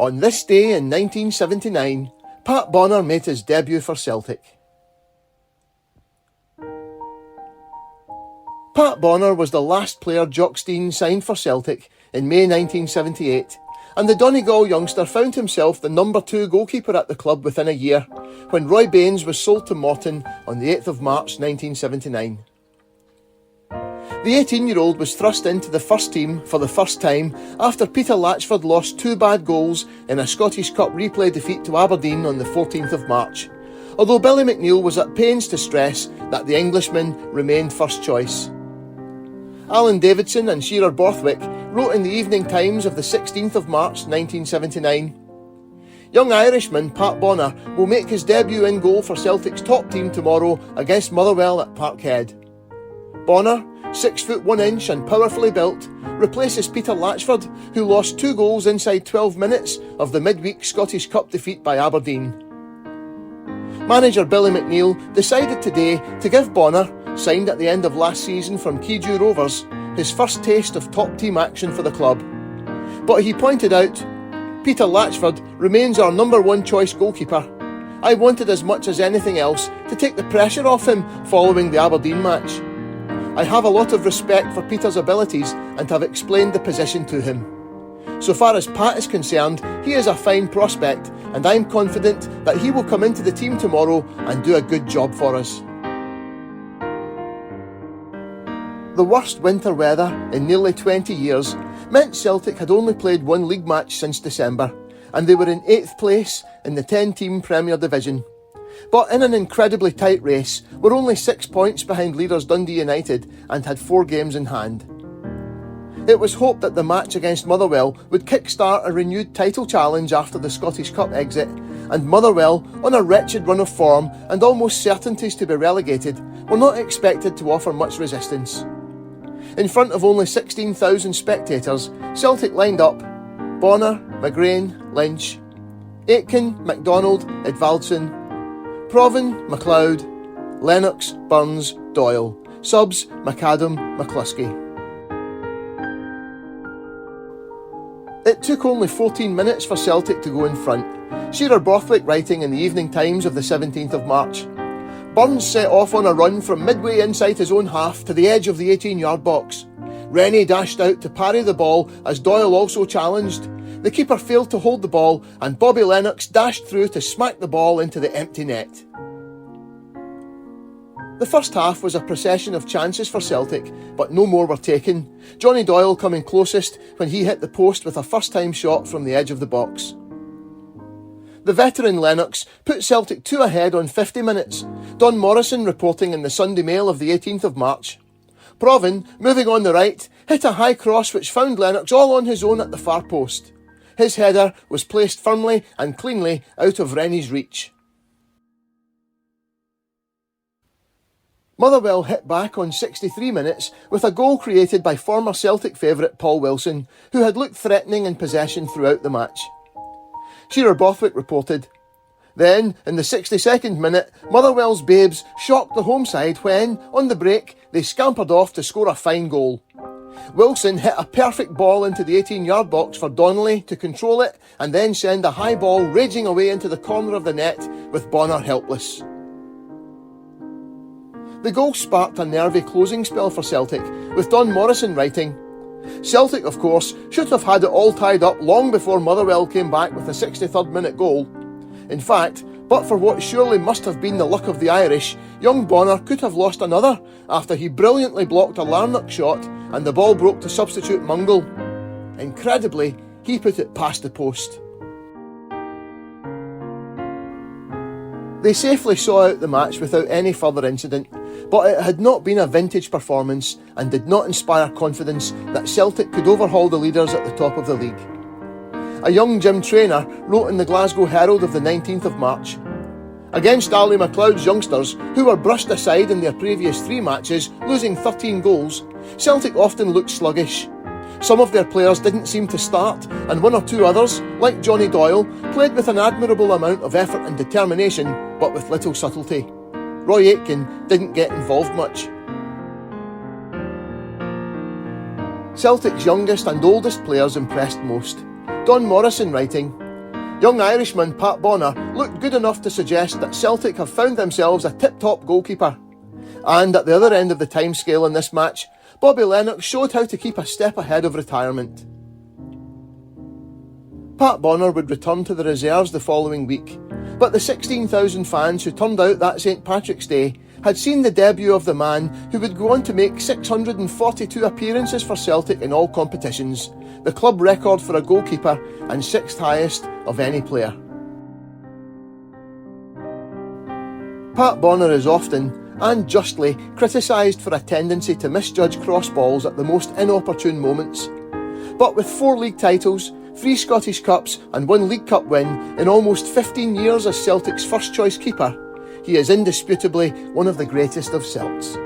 On this day in 1979, Pat Bonner made his debut for Celtic. Pat Bonner was the last player Jock Stein signed for Celtic in May 1978, and the Donegal youngster found himself the number 2 goalkeeper at the club within a year, when Roy Baines was sold to Morton on the 8th of March 1979. The 18-year-old was thrust into the first team for the first time after Peter Latchford lost 2 bad goals in a Scottish Cup replay defeat to Aberdeen on the 14th of March, although Billy McNeill was at pains to stress that the Englishman remained first choice. Alan Davidson and Shearer Borthwick wrote in the Evening Times of the 16th of March 1979, "Young Irishman Pat Bonner will make his debut in goal for Celtic's top team tomorrow against Motherwell at Parkhead. Bonner, 6 foot 1 inch and powerfully built, replaces Peter Latchford, who lost 2 goals inside 12 minutes of the midweek Scottish Cup defeat by Aberdeen." Manager Billy McNeill decided today to give Bonner, signed at the end of last season from Keju Rovers, his first taste of top team action for the club. But he pointed out, "Peter Latchford remains our number 1 choice goalkeeper. I wanted as much as anything else to take the pressure off him following the Aberdeen match. I have a lot of respect for Peter's abilities and have explained the position to him. So far as Pat is concerned, he is a fine prospect, and I'm confident that he will come into the team tomorrow and do a good job for us." The worst winter weather in nearly 20 years meant Celtic had only played 1 league match since December, and they were in 8th place in the 10-team Premier Division. But in an incredibly tight race, were only 6 points behind leaders Dundee United and had 4 games in hand. It was hoped that the match against Motherwell would kick-start a renewed title challenge after the Scottish Cup exit, and Motherwell, on a wretched run of form and almost certainties to be relegated, were not expected to offer much resistance. In front of only 16,000 spectators, Celtic lined up Bonner, McGrain, Lynch, Aitken, MacDonald, Edvaldson, Provan, McLeod, Lennox, Burns, Doyle, subs McAdam, McCluskey. It took only 14 minutes for Celtic to go in front, Shearer Borthwick writing in the Evening Times of the 17th of March. Burns set off on a run from midway inside his own half to the edge of the 18-yard box. Rennie dashed out to parry the ball as Doyle also challenged. The keeper failed to hold the ball and Bobby Lennox dashed through to smack the ball into the empty net. The first half was a procession of chances for Celtic, but no more were taken, Johnny Doyle coming closest when he hit the post with a first-time shot from the edge of the box. The veteran Lennox put Celtic 2 ahead on 50 minutes, Don Morrison reporting in the Sunday Mail of the 18th of March. Provan, moving on the right, hit a high cross which found Lennox all on his own at the far post. His header was placed firmly and cleanly out of Rennie's reach. Motherwell hit back on 63 minutes with a goal created by former Celtic favourite Paul Wilson, who had looked threatening in possession throughout the match. Shearer Borthwick reported, "Then, in the 62nd minute, Motherwell's babes shocked the home side when, on the break, they scampered off to score a fine goal. Wilson hit a perfect ball into the 18-yard box for Donnelly to control it and then send a high ball raging away into the corner of the net with Bonner helpless." The goal sparked a nervy closing spell for Celtic, with Don Morrison writing, "Celtic, of course, should have had it all tied up long before Motherwell came back with a 63rd minute goal. In fact, but for what surely must have been the luck of the Irish, young Bonner could have lost another after he brilliantly blocked a Larnock shot and the ball broke to substitute Mungle. Incredibly, he put it past the post." They safely saw out the match without any further incident, but it had not been a vintage performance and did not inspire confidence that Celtic could overhaul the leaders at the top of the league. A young Jim Traynor wrote in the Glasgow Herald of the 19th of March, "Against Ali MacLeod's youngsters, who were brushed aside in their previous 3 matches, losing 13 goals, Celtic often looked sluggish. Some of their players didn't seem to start, and 1 or 2 others, like Johnny Doyle, played with an admirable amount of effort and determination, but with little subtlety. Roy Aitken didn't get involved much." Celtic's youngest and oldest players impressed most. Don Morrison writing, Young Irishman Pat Bonner looked good enough to suggest that Celtic have found themselves a tip-top goalkeeper. And at the other end of the timescale in this match, Bobby Lennox showed how to keep a step ahead of retirement. Pat Bonner would return to the reserves the following week, but the 16,000 fans who turned out that St Patrick's Day had seen the debut of the man who would go on to make 642 appearances for Celtic in all competitions, the club record for a goalkeeper and sixth highest of any player. Pat Bonner is often, and justly, criticised for a tendency to misjudge cross balls at the most inopportune moments. But with 4 league titles, 3 Scottish Cups and 1 League Cup win in almost 15 years as Celtic's first choice keeper, he is indisputably one of the greatest of Celts.